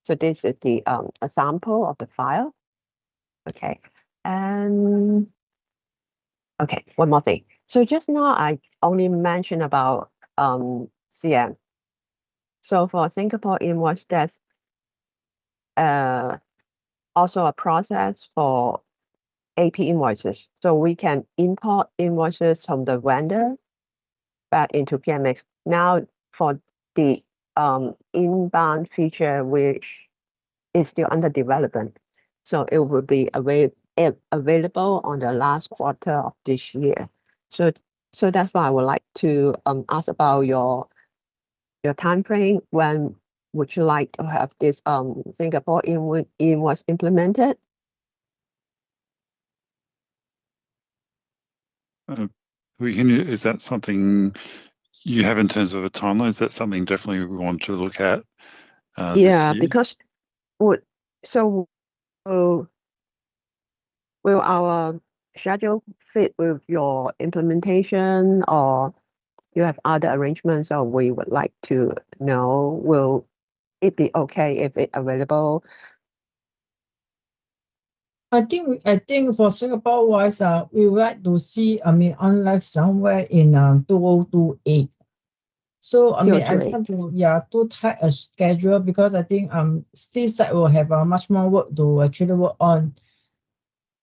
So this is the a sample of the file. Okay, and okay, one more thing. So just now I only mentioned about CM. So for Singapore invoice, there's also a process for AP invoices. So we can import invoices from the vendor back into PMX. Now for the inbound feature, which is still under development. So it will be available on the last quarter of this year. So that's why I would like to ask about your time frame. When would you like to have this Singapore invoice implemented? Is that something you have in terms of a timeline? Is that something definitely we want to look at this year? Because will our schedule fit with your implementation, or you have other arrangements, or we would like to know, will it be okay if it's available? I think for Singapore wise, we would like to see, unlike somewhere in 2028. So I want to too tight a schedule, because I think Steve side will have much more work to actually work on.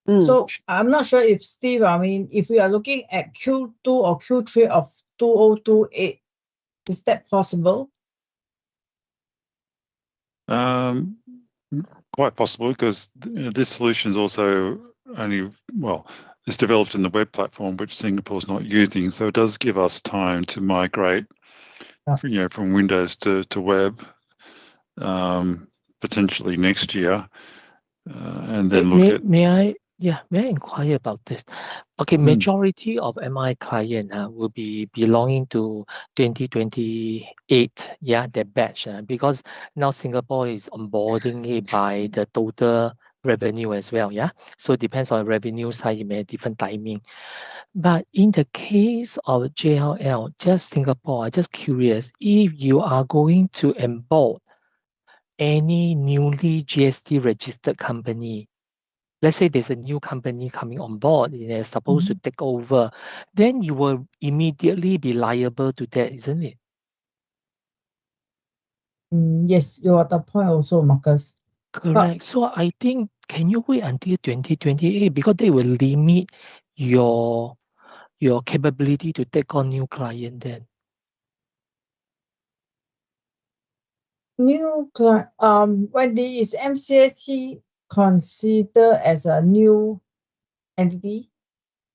So I'm not sure if Steve, if we are looking at Q2 or Q3 of 2028, is that possible? Quite possible, because this solution is also it's developed in the web platform, which Singapore's not using. So it does give us time to migrate, from Windows to web, potentially next year, and then look at. May I inquire about this? Okay, majority of MI client will be belonging to 2028, the batch, because now Singapore is onboarding it by the total revenue as well, so it depends on revenue side, it may have different timing. But in the case of JLL, just Singapore, I'm just curious, if you are going to onboard any newly GST registered company, let's say there's a new company coming on board, they're supposed to take over, then you will immediately be liable to that, isn't it? Yes, you are the point also, Marcus. Correct. So I think, can you wait until 2028, because they will limit your capability to take on new client then? New client, when is MCST considered as a new entity?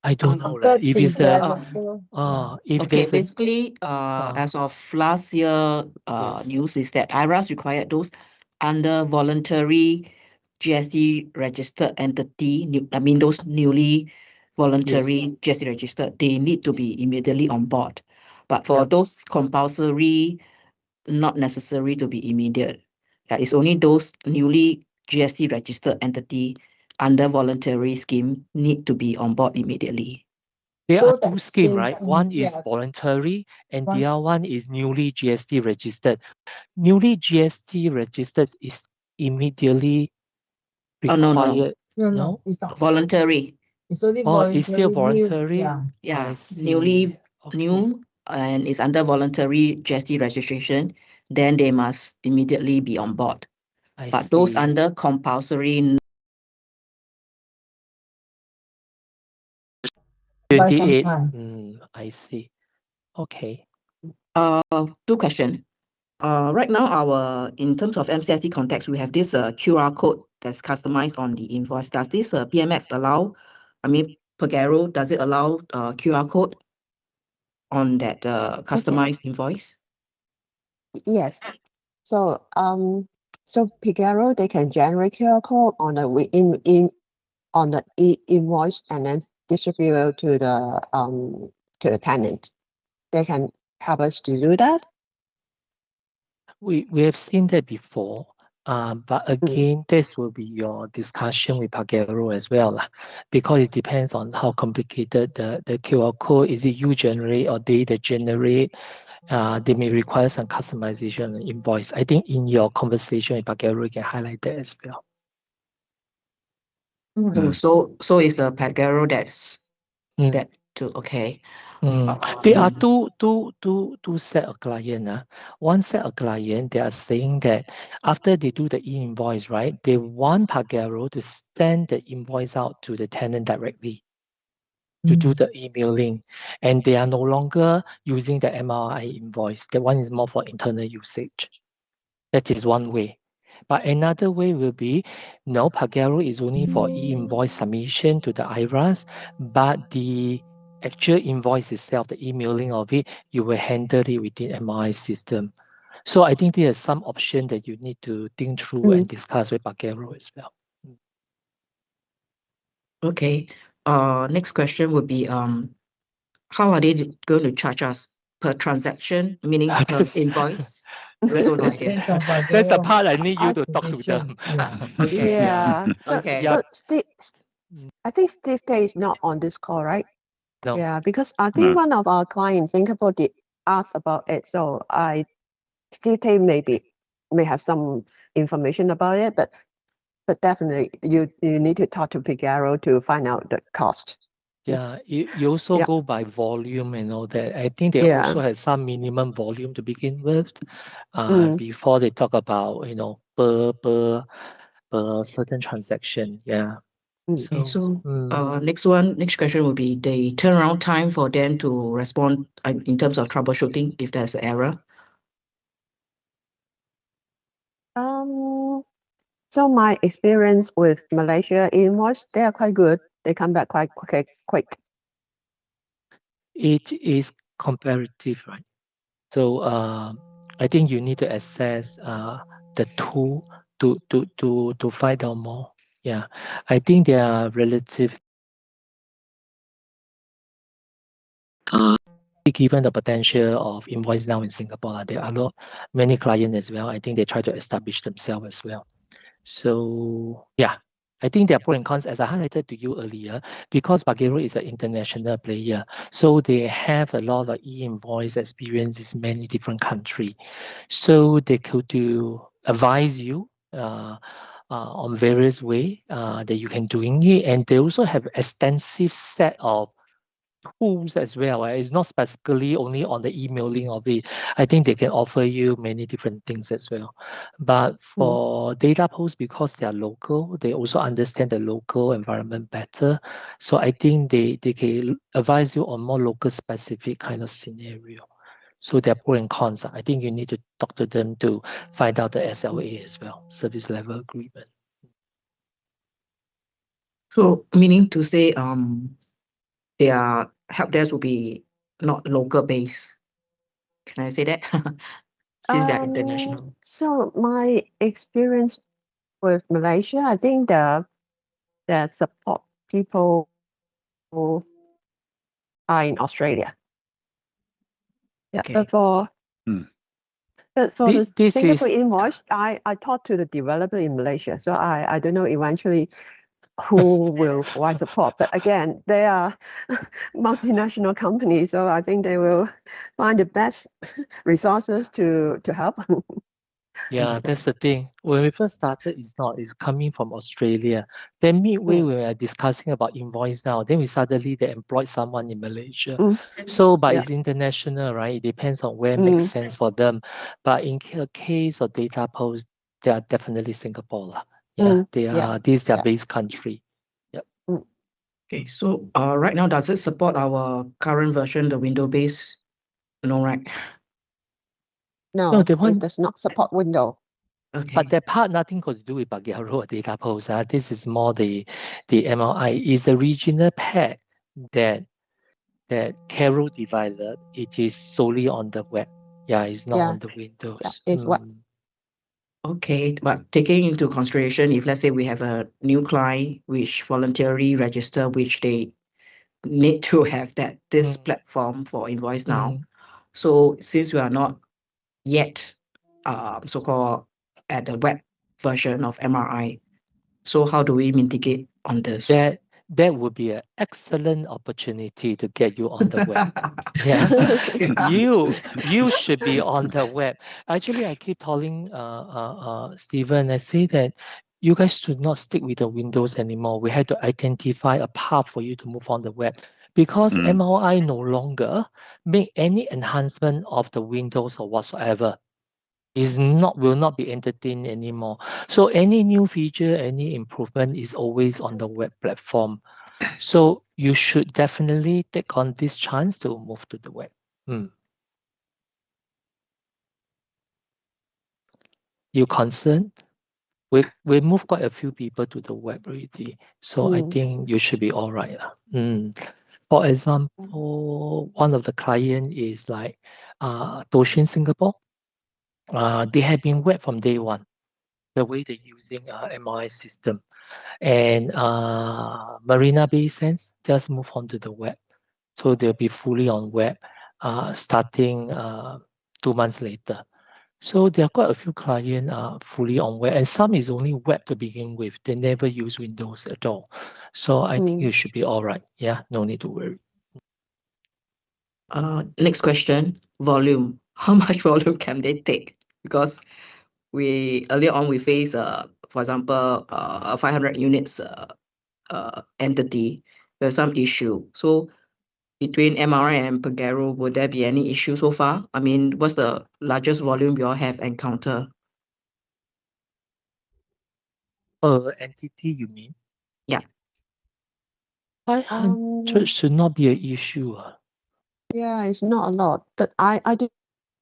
I don't know. If it's basically, as of last year, news is that IRAS required those under voluntary GST registered entity. Those newly voluntary GST registered, they need to be immediately on board. But for those compulsory, not necessary to be immediate. It's only those newly GST registered entity under voluntary scheme need to be on board immediately. There are two schemes, right? One is voluntary and the other one is newly GST registered. Newly GST registered is immediately required. No, it's not voluntary. It's only voluntary. It's still voluntary. Newly new and is under voluntary GST registration, then they must immediately be on board. But those under compulsory 28. I see. Okay. Two questions. Right now, in terms of MCST context, we have this QR code that's customized on the invoice. Does this PMX allow? Pagero, does it allow QR code on that customized invoice? Yes. So Pagero, they can generate QR code on the invoice and then distribute it to the tenant. They can help us to do that. We have seen that before, but again, this will be your discussion with Pagero as well, because it depends on how complicated the QR code is. It you generate or they generate? they may require some customization on the invoice. I think in your conversation with Pagero, you can highlight that as well. So it's the Pagero that's Mm. that too. Okay. There are two set of client. One set of client, they are saying that after they do the e-invoice, right, they want Pagero to send the invoice out to the tenant directly to do the emailing, and they are no longer using the MRI invoice. That one is more for internal usage. That is one way. But another way will be, no, Pagero is only for e-invoice submission to the IRAS, but the actual invoice itself, the emailing of it, you will handle it within MRI system. So I think there are some option that you need to think through and discuss with Pagero as well. Okay. Next question would be how are they going to charge us per transaction, meaning per invoice? We also no idea. Depends on That's the Pagero part I need you to talk to them. application. Okay. Yeah. Okay. So Steve, I think Steve Tay is not on this call, right? No. Yeah, because I think one of our clients in Singapore did ask about it. So Steve Tay may have some information about it, but definitely you need to talk to Pagero to find out the cost. Yeah, you also go by volume and all that. I think they also have some minimum volume to begin with, before they talk about, per certain transaction. Yeah. So next question will be the turnaround time for them to respond in terms of troubleshooting if there's an error. So my experience with Malaysia invoice, they are quite good. They come back quite quick. It is comparative, right? So I think you need to assess the tool to find out more. Yeah, I think they are relative. Given the potential of invoice now in Singapore, there are many clients as well. I think they try to establish themselves as well. So yeah, I think there are pros and cons, as I highlighted to you earlier, because Pagero is an international player. So they have a lot of e-invoice experience in many different countries. So they could advise you on various ways that you can doing it. And they also have extensive set of tools as well. It's not specifically only on the emailing of it. I think they can offer you many different things as well. But for data posts, because they are local, they also understand the local environment better. So I think they can advise you on more local specific kind of scenario. So there are pros and cons. I think you need to talk to them to find out the SLA as well, service level agreement. So meaning to say their help desk will be not local based. Can I say that? Since they're international. So my experience with Malaysia, I think the support people who are in Australia. Yeah, Okay. but for the Singapore is invoice, I talked to the developer in Malaysia, so I don't know eventually who will provide support. But again, they are multinational companies, so I think they will find the best resources to help. Yeah, that's the thing. When we first started, it's coming from Australia. Then midway, we were discussing about invoice now. Then they employed someone in Malaysia. So, but it's international, right? It depends on where it makes sense for them. But in case of data post, they are definitely Singapore. Yeah, this is their base country. Yep. Okay, so right now, does it support our current version, the Windows-based? No, right? No, it does not support Windows. Okay. But that part nothing got to do with Pagero or data post. This is more the MRI. Is the regional pack that Carol developed. It is solely on the web. Yeah, it's not on the Windows. Yeah, it's what. Okay, but taking into consideration, if let's say we have a new client which voluntarily register, which they need to have this platform for invoice now. So since we are not yet so-called at the web version of MRI, so how do we mitigate on this? that would be an excellent opportunity to get you on the web. Yeah. You should be on the web. Actually, I keep telling Stephen, I say that you guys should not stick with the Windows anymore. We have to identify a path for you to move on the web, because MRI no longer make any enhancement of the Windows or whatsoever. Will not be entertained anymore. So any new feature, any improvement is always on the web platform. So you should definitely take on this chance to move to the web. You concerned? We moved quite a few people to the web already. So I think you should be all right. For example, one of the client is like Toshin Singapore. They have been web from day one, the way they're using MRI system. And Marina Bay Sands just move on to the web. So they'll be fully on web starting 2 months later. So there are quite a few clients fully on web, and some is only web to begin with. They never use Windows at all. So I think you should be all right. Yeah, no need to worry. Next question, volume. How much volume can they take? Because earlier on we faced, for example, a 500 units entity with some issue. So between MRI and Pagero, would there be any issue so far? I mean, what's the largest volume you all have encountered? Entity, you mean? Yeah. 500 should not be an issue. Yeah, it's not a lot, but I do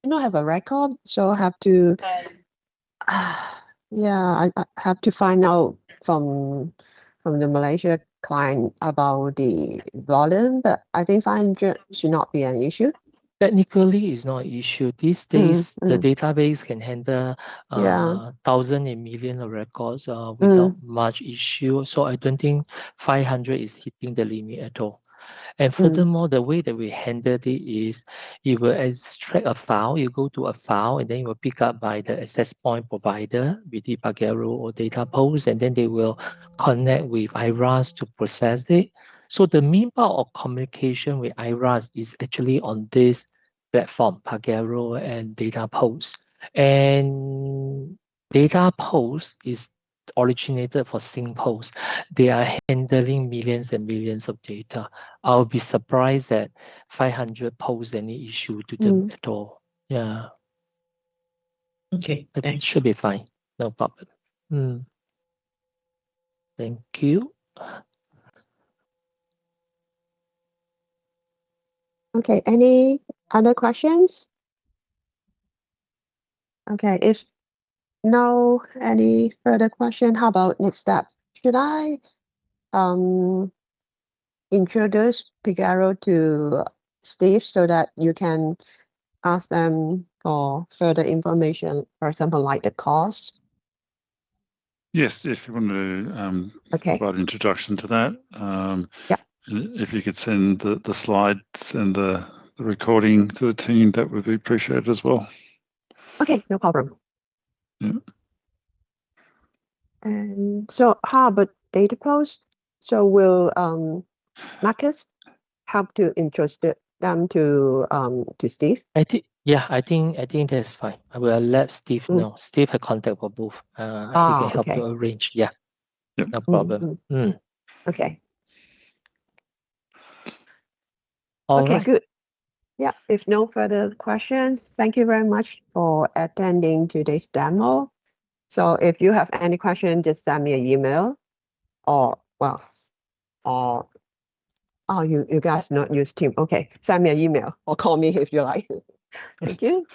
not have a record, so I have to I have to find out from the Malaysia client about the volume, but I think 500 should not be an issue. Technically, it's not an issue. These days, the database can handle 1,000 and million of records without much issue. So I don't think 500 is hitting the limit at all. And furthermore, the way that we handle it is you will extract a file, you go to a file, and then you will pick up by the access point provider, be it Pagero or Datapose, and then they will connect with IRAS to process it. So the main part of communication with IRAS is actually on this platform, Pagero and Datapose. And Datapose is originated for SingPost. They are handling millions and millions of data. I'll be surprised that 500 pose any issue to them at all. Yeah. Okay, It thanks. should be fine. No problem. Thank you. Okay, any other questions? Okay, if no any further question, how about next step? Should I introduce Pagero to Steve so that you can ask them for further information, for example, like the cost? Yes, if you want to provide an introduction to that. If you could send the slides and the recording to the team, that would be appreciated as well. Okay, no problem. Yeah. And so how about Datapose? So will Marcus help to introduce them to Steve? I think that's fine. I will let Steve know. Steve has contact for both. He can help to arrange. Yeah. Yep. No problem. Okay. All okay, right. good. Yeah, if no further questions, thank you very much for attending today's demo. So if you have any question, just send me an email you guys not use Teams. Okay, send me an email or call me if you like. Thank you.